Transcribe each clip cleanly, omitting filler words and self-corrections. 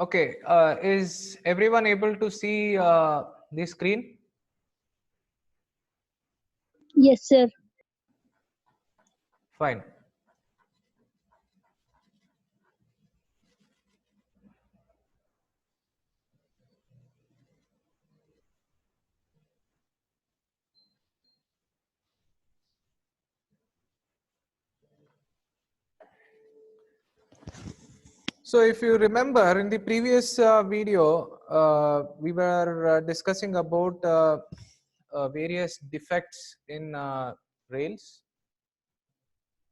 Okay, is everyone able to see the screen? Yes, sir. Fine. So if you remember in the previous video, we were discussing about various defects in rails,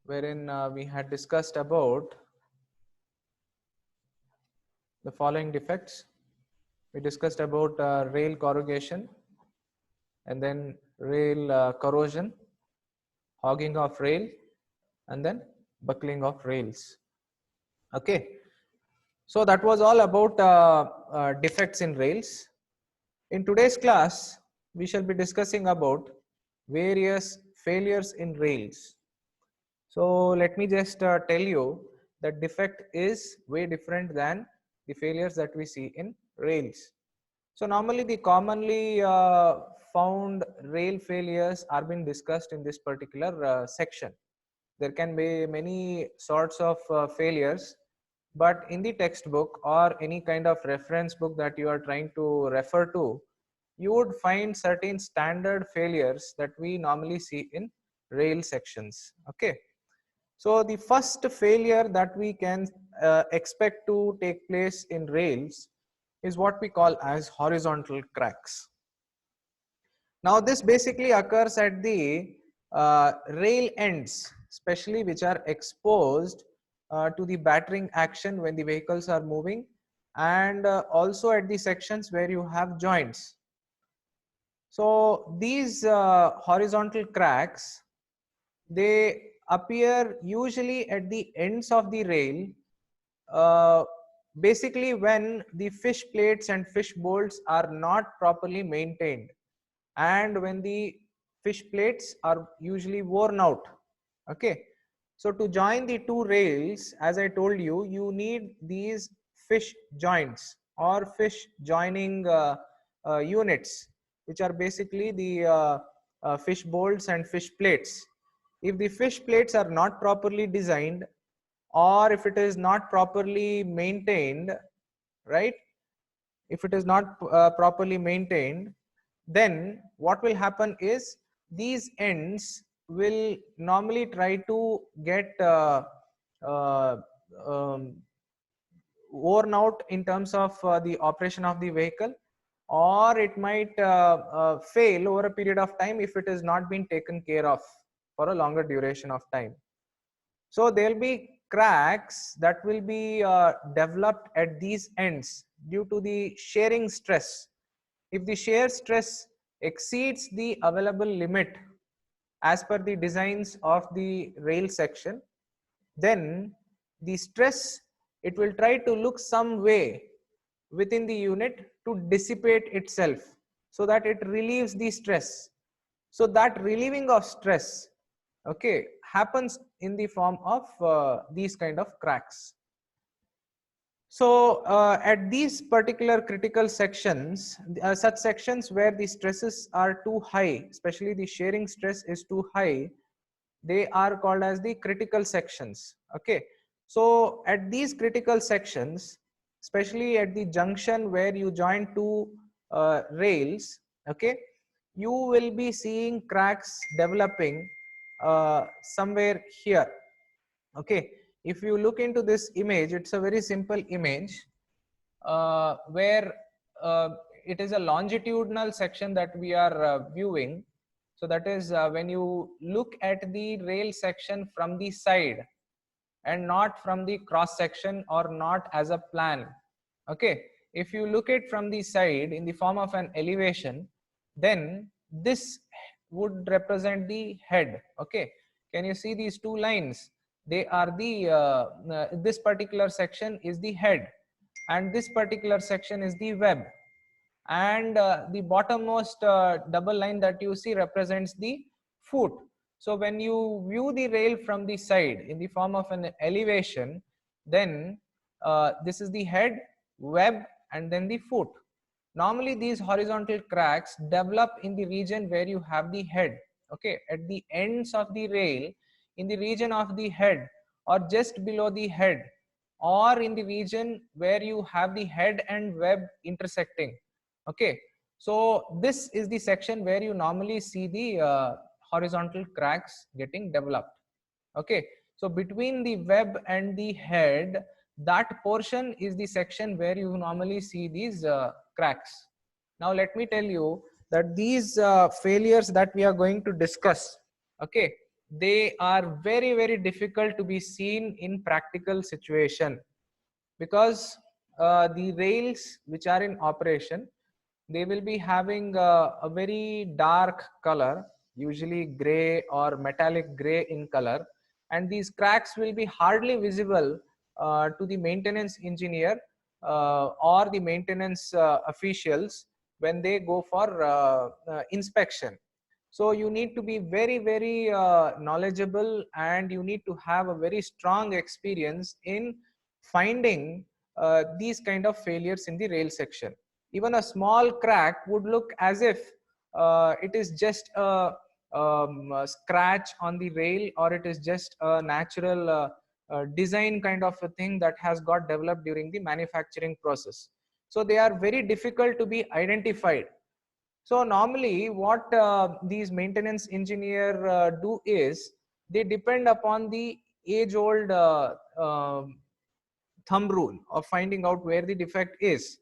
wherein we had discussed about the following defects. We discussed about rail corrugation, and then rail corrosion, hogging of rail, and then buckling of rails. Okay, so that was all about defects in rails. In today's class, we shall be discussing about various failures in rails. So let me just tell you that defect is way different than the failures that we see in rails. So normally the commonly found rail failures are being discussed in this particular section. There can be many sorts of failures, but in the textbook or any kind of reference book that you are trying to refer to, you would find certain standard failures that we normally see in rail sections. Okay, so the first failure that we can expect to take place in rails is what we call as horizontal cracks. Now this basically occurs at the rail ends, especially which are exposed to the battering action when the vehicles are moving, and also at the sections where you have joints. So these horizontal cracks, they appear usually at the ends of the rail, uh, basically when the fish plates and fish bolts are not properly maintained, and when the fish plates are usually worn out. Okay, so to join the two rails, as I told you, you need these fish joints or fish joining units, which are basically the fish bolts and fish plates. If the fish plates are not properly designed, or if it is not properly maintained, right, if it is not properly maintained, then what will happen is these ends will normally try to get uh, um, worn out in terms of the operation of the vehicle, or it might fail over a period of time if it is not been taken care of for a longer duration of time. So there will be cracks that will be developed at these ends due to the shearing stress. If the shear stress exceeds the available limit as per the designs of the rail section, then the stress, it will try to look some way within the unit to dissipate itself, so that it relieves the stress. So that relieving of stress, okay, happens in the form of these kind of cracks. So at these particular critical sections, such sections where the stresses are too high, especially the shearing stress is too high, they are called as the critical sections. Okay, so at these critical sections, especially at the junction where you join two rails, okay, you will be seeing cracks developing somewhere here. Okay, if you look into this image, it's a very simple image where uh, it is a longitudinal section that we are viewing. So that is when you look at the rail section from the side and not from the cross section, or not as a plan. Okay, if you look at from the side in the form of an elevation, then this would represent the head. Okay, can you see these two lines? They are the this particular section is the head, and this particular section is the web, and the bottommost double line that you see represents the foot. So when you view the rail from the side in the form of an elevation, then this is the head, web, and then the foot. Normally these horizontal cracks develop in the region where you have the head, okay, at the ends of the rail, in the region of the head, or just below the head, or in the region where you have the head and web intersecting. Okay, so this is the section where you normally see the horizontal cracks getting developed. Okay, so between the web and the head, that portion is the section where you normally see these cracks. Now let me tell you that these failures that we are going to discuss, okay, they are very difficult to be seen in practical situation, because the rails which are in operation, they will be having a very dark color, usually gray or metallic gray in color, and these cracks will be hardly visible to the maintenance engineer or the maintenance officials when they go for inspection. So you need to be very knowledgeable, and you need to have a very strong experience in finding these kind of failures in the rail section. Even a small crack would look as if it is just a scratch on the rail, or it is just a natural design kind of a thing that has got developed during the manufacturing process. So they are very difficult to be identified. So normally what these maintenance engineer do is, they depend upon the age old thumb rule of finding out where the defect is.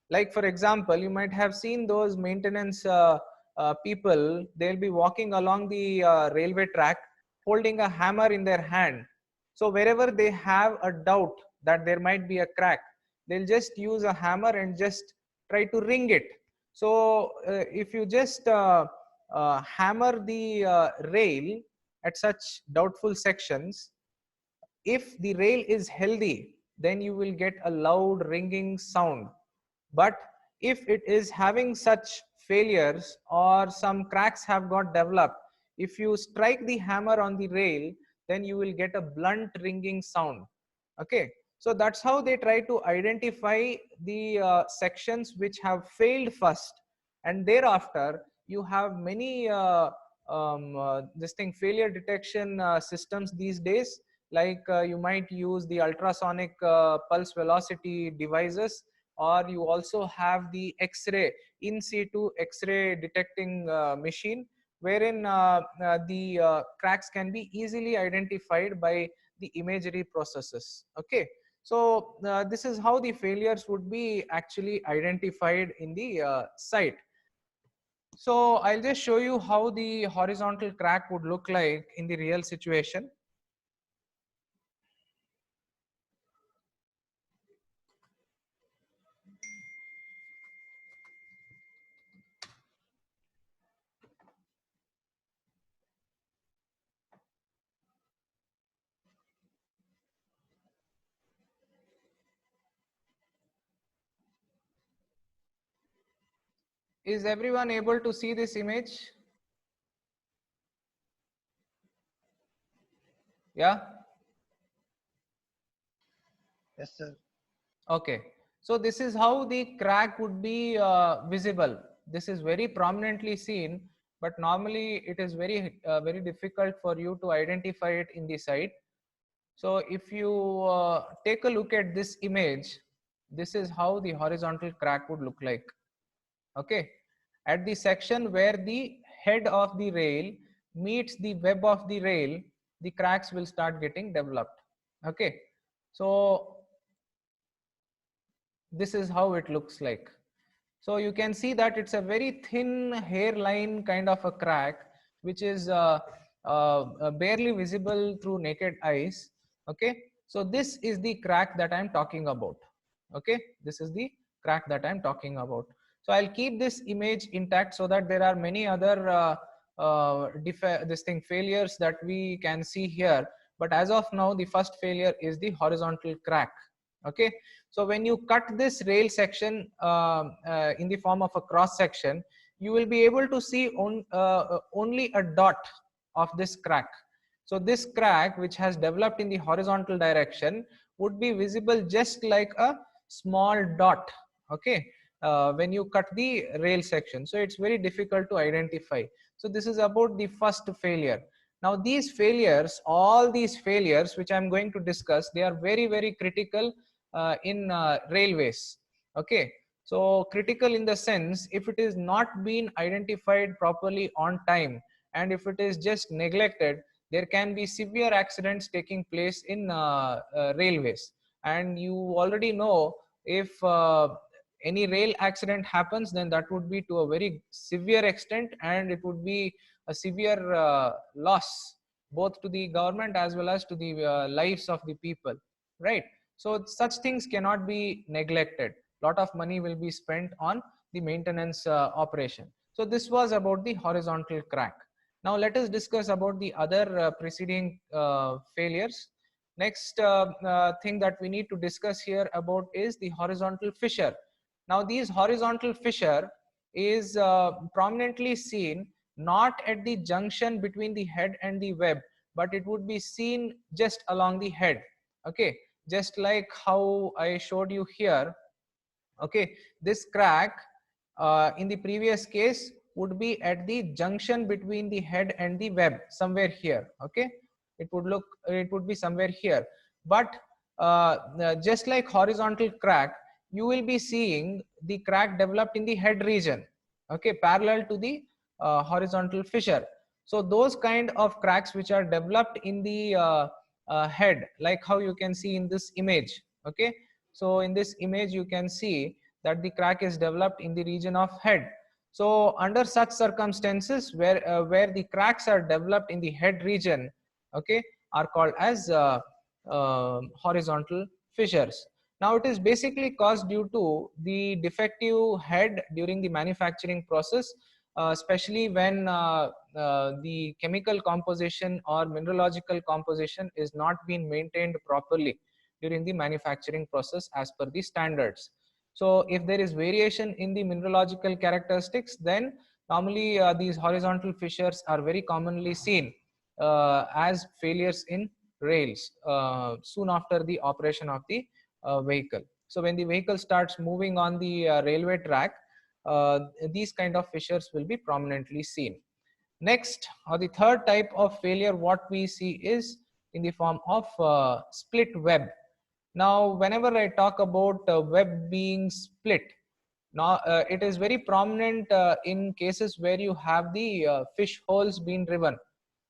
Like for example, you might have seen those maintenance people, they'll be walking along the railway track holding a hammer in their hand. So wherever they have a doubt that there might be a crack, they'll just use a hammer and just try to ring it. So if you just hammer the rail at such doubtful sections, if the rail is healthy, then you will get a loud ringing sound. But if it is having such failures, or some cracks have got developed, if you strike the hammer on the rail, then you will get a blunt ringing sound. Okay, so that's how they try to identify the sections which have failed first, and thereafter you have many this thing failure detection systems these days. Like you might use the ultrasonic pulse velocity devices, or you also have the X-ray, in situ X-ray detecting machine, wherein the cracks can be easily identified by the imagery processes. Okay, so this is how the failures would be actually identified in the site. So I'll just show you how the horizontal crack would look like in the real situation. Is everyone able to see this image? Yeah. Yes, sir. Okay, so this is how the crack would be visible. This is very prominently seen, but normally it is very difficult for you to identify it in the site. So if you take a look at this image, this is how the horizontal crack would look like. Okay, at the section where the head of the rail meets the web of the rail, the cracks will start getting developed. Okay, so this is how it looks like. So you can see that it's a very thin hairline kind of a crack, which is barely visible through naked eyes. Okay, so this is the crack that I'm talking about. Okay, this is the crack that I'm talking about. So I'll keep this image intact, so that there are many other failures that we can see here. But as of now, the first failure is the horizontal crack. Okay, so when you cut this rail section in the form of a cross section, you will be able to see only a dot of this crack. So this crack, which has developed in the horizontal direction, would be visible just like a small dot, okay, when you cut the rail section. So it's very difficult to identify. So this is about the first failure. Now these failures, all these failures which I'm going to discuss, they are very, very critical in railways. Okay, so critical in the sense, if it is not been identified properly on time, and if it is just neglected, there can be severe accidents taking place in railways. And you already know, if any rail accident happens, then that would be to a very severe extent, and it would be a severe loss both to the government as well as to the lives of the people, right? So such things cannot be neglected. Lot of money will be spent on the maintenance operation. So this was about the horizontal crack. Now let us discuss about the other preceding failures. Next thing that we need to discuss here about is the horizontal fissure. Now these horizontal fissure is prominently seen not at the junction between the head and the web, but it would be seen just along the head. Okay, just like how I showed you here. Okay, this crack in the previous case would be at the junction between the head and the web, somewhere here. Okay, it would be somewhere here. But just like horizontal crack, you will be seeing the crack developed in the head region, okay, parallel to the horizontal fissure. So those kind of cracks which are developed in the head, like how you can see in this image. Okay, so in this image you can see that the crack is developed in the region of head. So under such circumstances, where the cracks are developed in the head region, okay, are called as horizontal fissures. Now it is basically caused due to the defective head during the manufacturing process, especially when the chemical composition or mineralogical composition is not being maintained properly during the manufacturing process as per the standards. So if there is variation in the mineralogical characteristics, then normally these horizontal fissures are very commonly seen as failures in rails soon after the operation of the vehicle. So when the vehicle starts moving on the railway track, these kind of fissures will be prominently seen. Next, or the third type of failure what we see is in the form of split web. Now whenever I talk about web being split, now it is very prominent in cases where you have the fish holes being driven.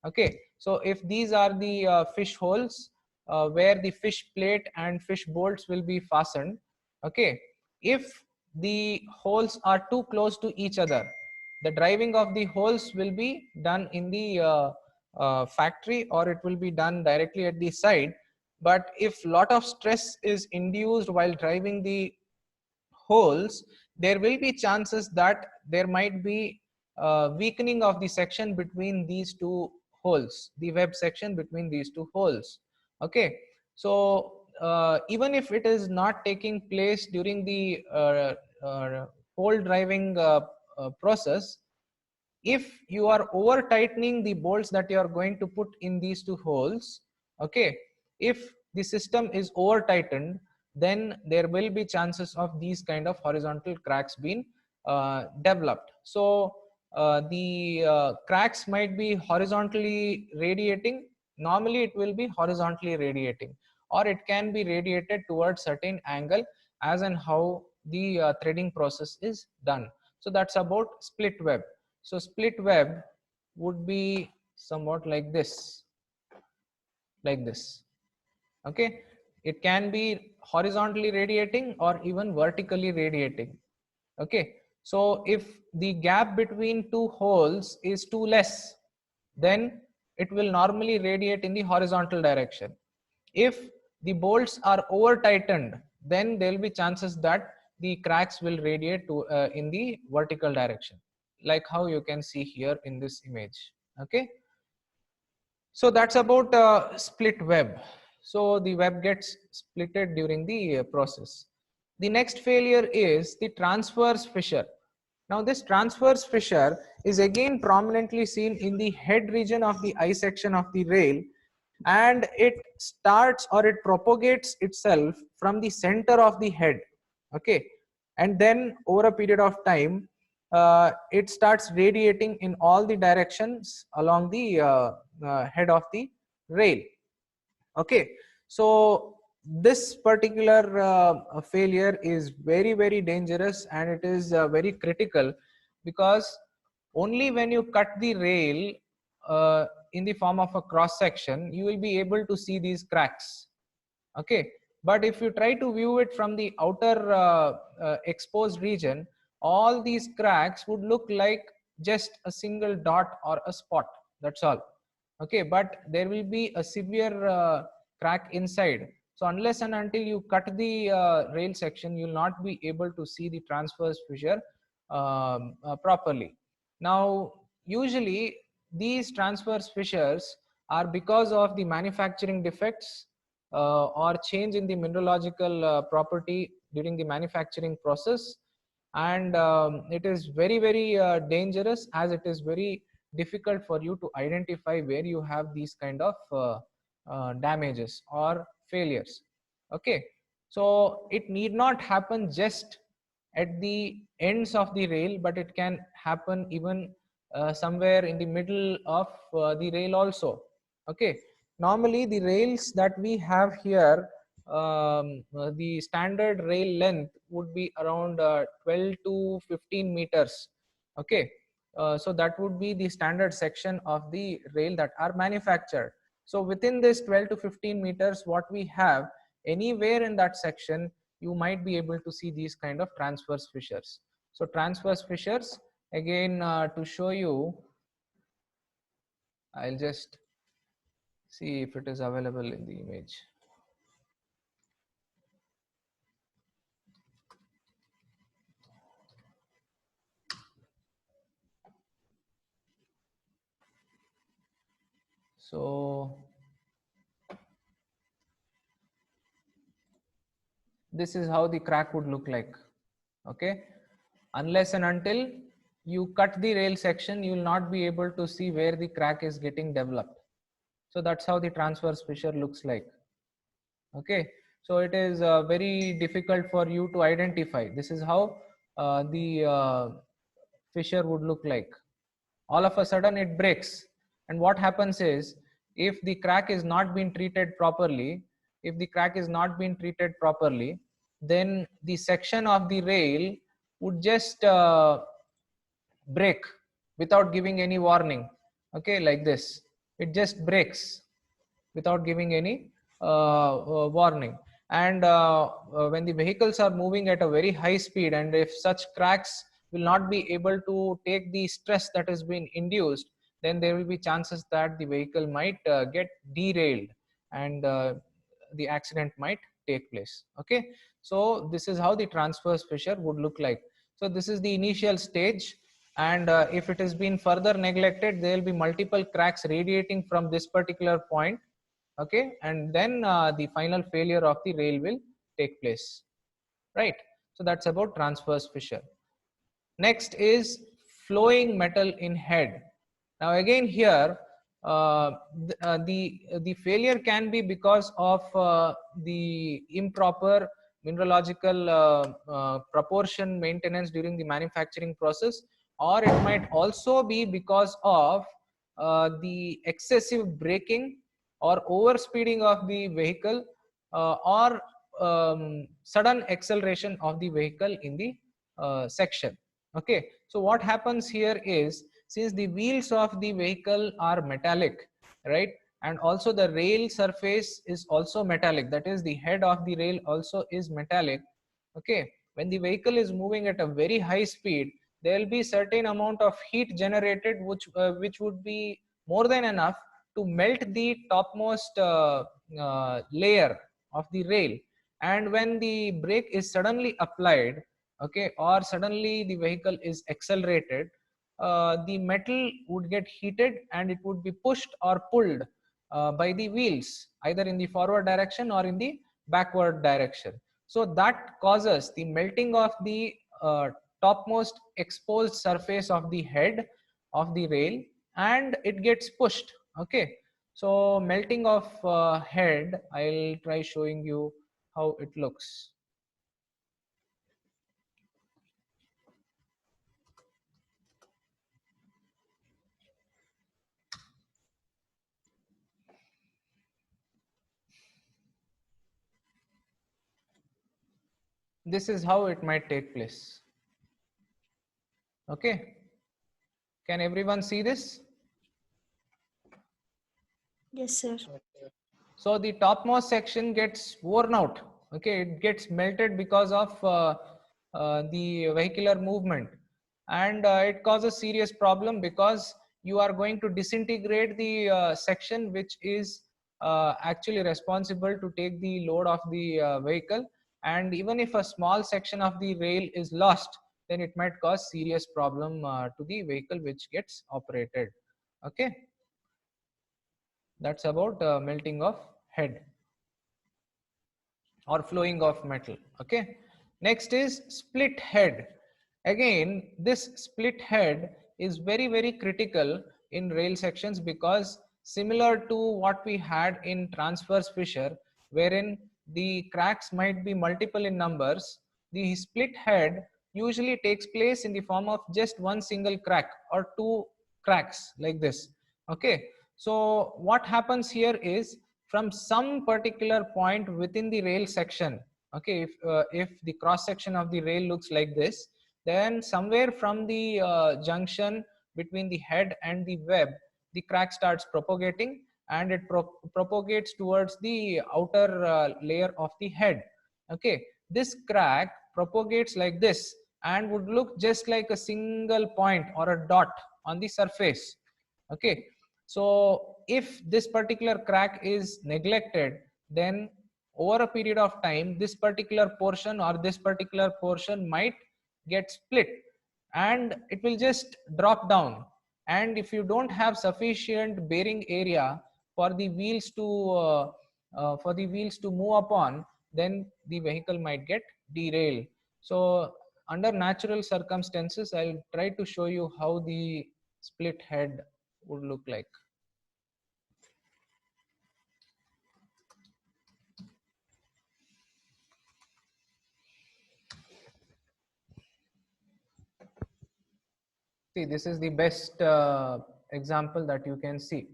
Okay, so if these are the fish holes where the fish plate and fish bolts will be fastened, okay, if the holes are too close to each other, the driving of the holes will be done in the factory, or it will be done directly at the side. But if lot of stress is induced while driving the holes, there will be chances that there might be weakening of the section between these two holes, the web section between these two holes. Okay, so even if it is not taking place during the hole driving process, if you are over tightening the bolts that you are going to put in these two holes, okay, if the system is over tightened, then there will be chances of these kind of horizontal cracks being developed. So the cracks might be horizontally radiating. Normally it will be horizontally radiating, or it can be radiated towards certain angle, as and how the threading process is done. So that's about split web. So split web would be somewhat like this, okay. It can be horizontally radiating or even vertically radiating. Okay, so if the gap between two holes is too less, then it will normally radiate in the horizontal direction. If the bolts are over tightened, then there will be chances that the cracks will radiate to in the vertical direction, like how you can see here in this image. Okay, so that's about split web. So the web gets splitted during the process. The next failure is the transverse fissure. Now this transverse fissure is again prominently seen in the head region of the I section of the rail, and it starts or it propagates itself from the center of the head. Okay, and then over a period of time it starts radiating in all the directions along the head of the rail. Okay, so this particular failure is very very dangerous, and it is very critical, because only when you cut the rail in the form of a cross section you will be able to see these cracks. Okay, but if you try to view it from the outer exposed region, all these cracks would look like just a single dot or a spot, that's all. Okay, but there will be a severe crack inside. So unless and until you cut the rail section, you will not be able to see the transverse fissure properly. Now usually these transverse fissures are because of the manufacturing defects or change in the mineralogical property during the manufacturing process, and it is very very dangerous, as it is very difficult for you to identify where you have these kind of damages or failures. Okay, so it need not happen just at the ends of the rail, but it can happen even somewhere in the middle of the rail also. Okay, normally the rails that we have here, the standard rail length would be around 12 to 15 meters. Okay, so that would be the standard section of the rail that are manufactured. So within this 12 to 15 meters, what we have, anywhere in that section you might be able to see these kind of transverse fissures. So transverse fissures, again to show you, I'll just see if it is available in the image. So this is how the crack would look like. Okay, unless and until you cut the rail section, you will not be able to see where the crack is getting developed. So that's how the transverse fissure looks like. Okay, so it is very difficult for you to identify. This is how the fissure would look like. All of a sudden it breaks, and what happens is, if the crack is not being treated properly, then the section of the rail would just break without giving any warning. Okay, like this, it just breaks without giving any warning. And when the vehicles are moving at a very high speed, and if such cracks will not be able to take the stress that has been induced, then there will be chances that the vehicle might get derailed, and the accident might take place. Okay, so this is how the transverse fissure would look like. So this is the initial stage, and if it has been further neglected, there will be multiple cracks radiating from this particular point. Okay, and then the final failure of the rail will take place, right? So that's about transverse fissure. Next is flowing metal in head. Now again here, the failure can be because of the improper mineralogical proportion maintenance during the manufacturing process, or it might also be because of the excessive braking or over speeding of the vehicle, or sudden acceleration of the vehicle in the section. Okay, so what happens here is, since the wheels of the vehicle are metallic, right, and also the rail surface is also metallic, that is the head of the rail also is metallic. Okay, when the vehicle is moving at a very high speed, there will be certain amount of heat generated, which would be more than enough to melt the topmost layer of the rail. And when the brake is suddenly applied, okay, or suddenly the vehicle is accelerated, the metal would get heated, and it would be pushed or pulled by the wheels, either in the forward direction or in the backward direction. So that causes the melting of the topmost exposed surface of the head of the rail, and it gets pushed. Okay, So melting of head, I'll try showing you how it looks. This is how it might take place. Okay. Can everyone see this? Yes, sir. So the topmost section gets worn out. Okay, it gets melted because of the vehicular movement, and it causes serious problem because you are going to disintegrate the section which is actually responsible to take the load of the vehicle. And even if a small section of the rail is lost, then it might cause serious problem to the vehicle which gets operated. Okay, that's about melting of head or flowing of metal. Okay, next is split head. Again, this split head is very critical in rail sections because similar to what we had in transverse fissure, wherein the cracks might be multiple in numbers, the split head usually takes place in the form of just one single crack or two cracks like this. Okay, so what happens here is from some particular point within the rail section, okay, if the cross section of the rail looks like this, then somewhere from the junction between the head and the web, the crack starts propagating, and it propagates towards the outer layer of the head. Okay, this crack propagates like this and would look just like a single point or a dot on the surface. Okay, so if this particular crack is neglected, then over a period of time, this particular portion or this particular portion might get split and it will just drop down. And if you don't have sufficient bearing area for the wheels to move upon, then the vehicle might get derailed. So under natural circumstances, I'll try to show you how the split head would look like. See, this is the best example that you can see.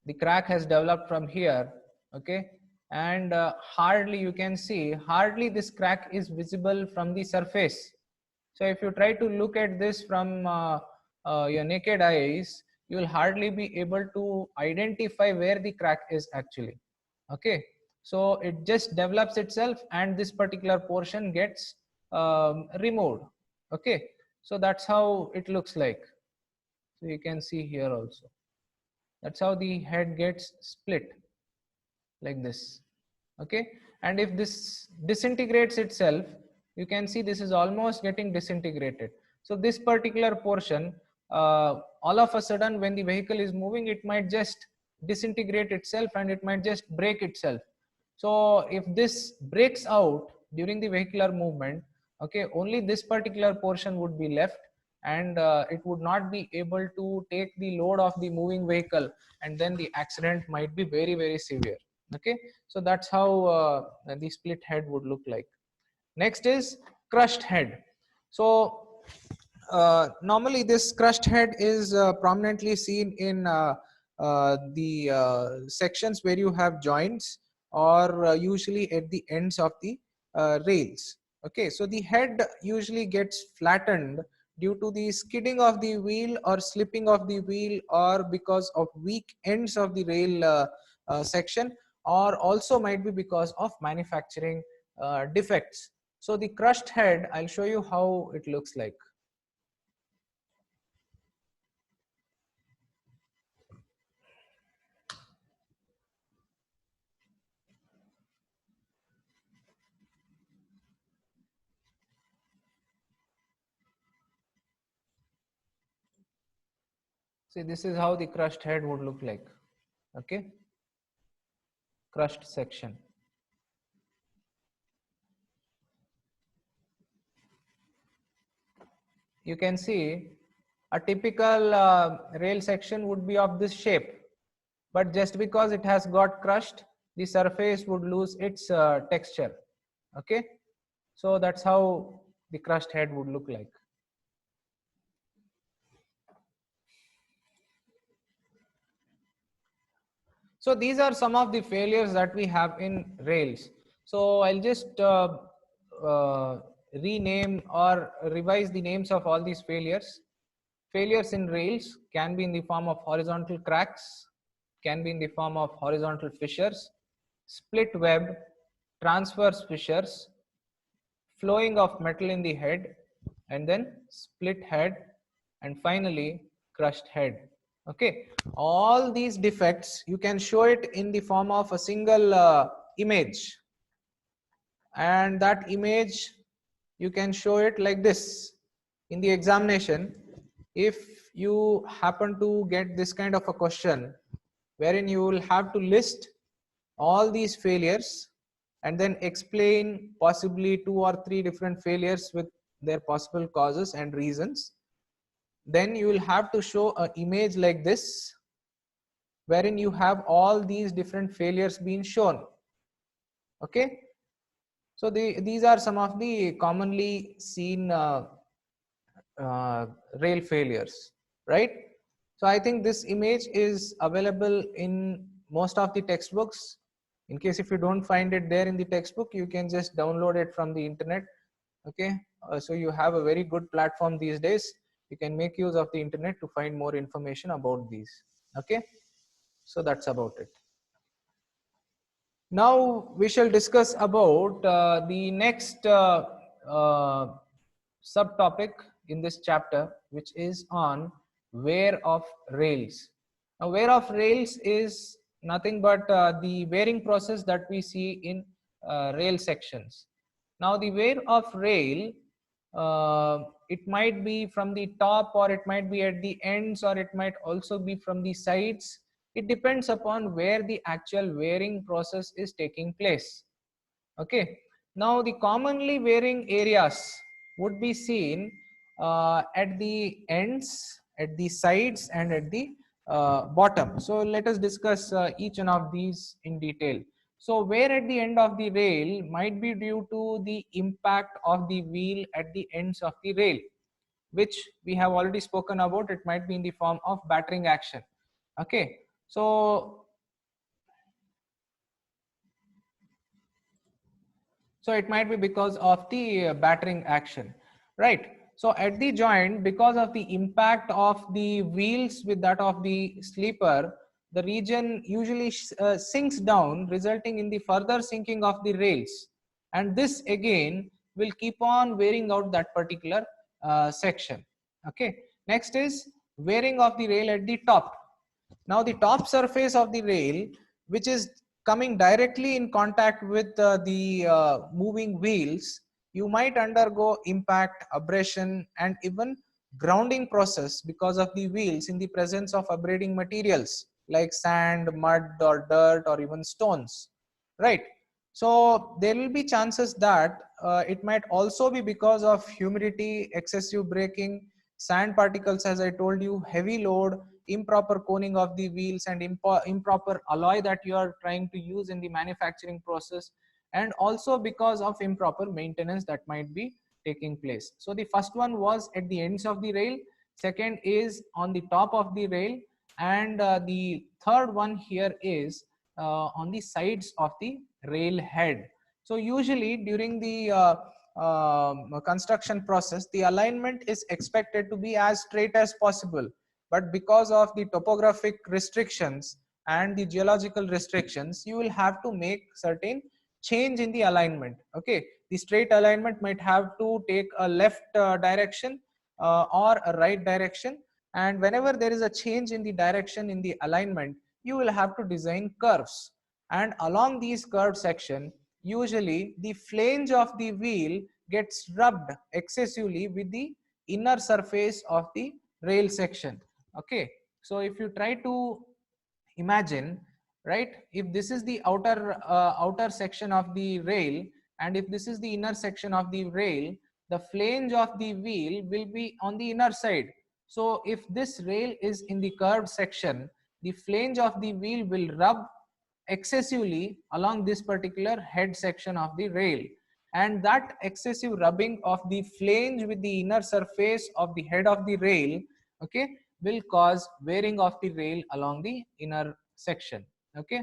The crack has developed from here, okay, and hardly you can see, hardly this crack is visible from the surface. So if you try to look at this from your naked eyes, you will hardly be able to identify where the crack is actually. Okay, so it just develops itself and this particular portion gets removed. Okay, so that's how it looks like. So you can see here also, that's how the head gets split like this. Okay, and if this disintegrates itself, you can see this is almost getting disintegrated. So this particular portion, all of a sudden when the vehicle is moving, it might just disintegrate itself and it might just break itself. So if this breaks out during the vehicular movement, okay, only this particular portion would be left, and it would not be able to take the load of the moving vehicle, and then the accident might be very severe. Okay, so that's how the split head would look like. Next is crushed head. So normally this crushed head is prominently seen in the sections where you have joints, or usually at the ends of the rails. Okay, so the head usually gets flattened due to the skidding of the wheel or slipping of the wheel, or because of weak ends of the rail section, or also might be because of manufacturing defects. So the crushed head, I'll show you how it looks like. See, this is how the crushed head would look like. Okay, crushed section. You can see a typical rail section would be of this shape. but just because it has got crushed, the surface would lose its texture. Okay, so that's how the crushed head would look like. So these are some of the failures that we have in Rails. So I'll just uh, rename or revise the names of all these failures. Failures in Rails can be in the form of horizontal cracks, can be in the form of horizontal fissures, split web, transverse fissures, flowing of metal in the head, and then split head, and finally crushed head. Okay, all these defects you can show it in the form of a single image, and that image you can show it like this in the examination. If you happen to get this kind of a question wherein you will have to list all these failures and then explain possibly 2 or 3 different failures with their possible causes and reasons, then you will have to show an image like this wherein you have all these different failures being shown. Okay, so these are some of the commonly seen rail failures, right? So I think this image is available in most of the textbooks. In case if you don't find it there in the textbook, you can just download it from the internet. Okay, so you have a very good platform these days. You can make use of the internet to find more information about these. Okay, so that's about it. Now we shall discuss about the next subtopic in this chapter, which is on wear of rails. Now, wear of rails is nothing but the wearing process that we see in rail sections. Now, the wear of rail, it might be from the top, or it might be at the ends, or it might also be from the sides. It depends upon where the actual wearing process is taking place. Okay, now the commonly wearing areas would be seen at the ends, at the sides, and at the bottom. So let us discuss each one of these in detail. So wear at the end of the rail might be due to the impact of the wheel at the ends of the rail, which we have already spoken about. It might be in the form of battering action. Okay, so it might be because of the battering action, right? So at the joint, because of the impact of the wheels with that of the sleeper, the region usually sinks down, resulting in the further sinking of the rails, and this again will keep on wearing out that particular section. Okay, next is wearing of the rail at the top. Now the top surface of the rail, which is coming directly in contact with the moving wheels, you might undergo impact, abrasion, and even grounding process because of the wheels in the presence of abrading materials like sand, mud, or dirt, or even stones, right? So there will be chances that it might also be because of humidity, excessive braking, sand particles, as I told you, heavy load, improper coning of the wheels, and improper alloy that you are trying to use in the manufacturing process, and also because of improper maintenance that might be taking place. So the first one was at the ends of the rail, second is on the top of the rail, and the third one here is on the sides of the rail head. So usually during the construction process, the alignment is expected to be as straight as possible, but because of the topographic restrictions and the geological restrictions, you will have to make certain change in the alignment. Okay, the straight alignment might have to take a left direction or a right direction, and whenever there is a change in the direction in the alignment, you will have to design curves, and along these curved section, usually the flange of the wheel gets rubbed excessively with the inner surface of the rail section. Okay, so if you try to imagine, right, if this is the outer section of the rail, and if this is the inner section of the rail, the flange of the wheel will be on the inner side. So if this rail is in the curved section, the flange of the wheel will rub excessively along this particular head section of the rail, and that excessive rubbing of the flange with the inner surface of the head of the rail, okay, will cause wearing of the rail along the inner section. Okay,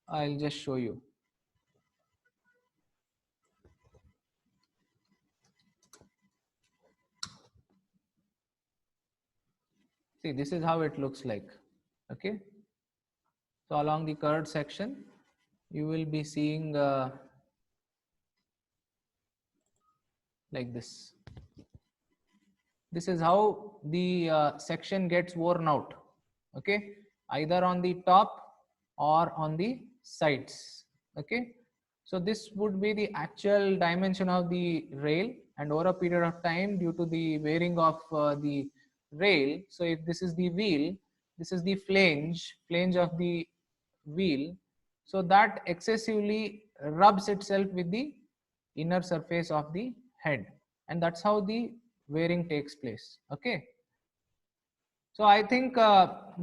I'll just show you. See, this is how it looks like. Okay, so along the curved section you will be seeing like this. This is how the section gets worn out, okay, either on the top or on the sides. Okay, so this would be the actual dimension of the rail, and over a period of time, due to the wearing of the rail, so if this is the wheel, this is the flange of the wheel, so that excessively rubs itself with the inner surface of the head, and that's how the wearing takes place. Okay, so I think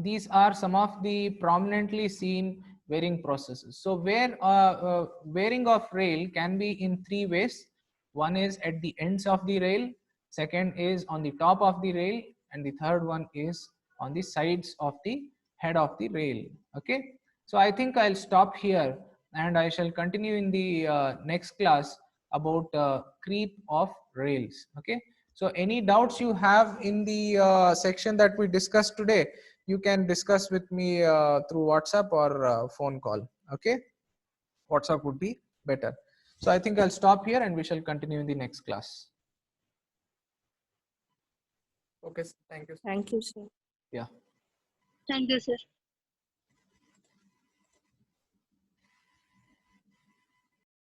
these are some of the prominently seen wearing processes. So wearing of rail can be in three ways. One is at the ends of the rail, second is on the top of the rail, and the third one is on the sides of the head of the rail. Okay, so I think I'll stop here, and I shall continue in the next class about creep of rails. Okay, so any doubts you have in the section that we discussed today, you can discuss with me through WhatsApp or phone call. Okay, WhatsApp would be better. So I think I'll stop here and we shall continue in the next class. Okay, thank you. Thank you, sir. Yeah. Thank you, sir.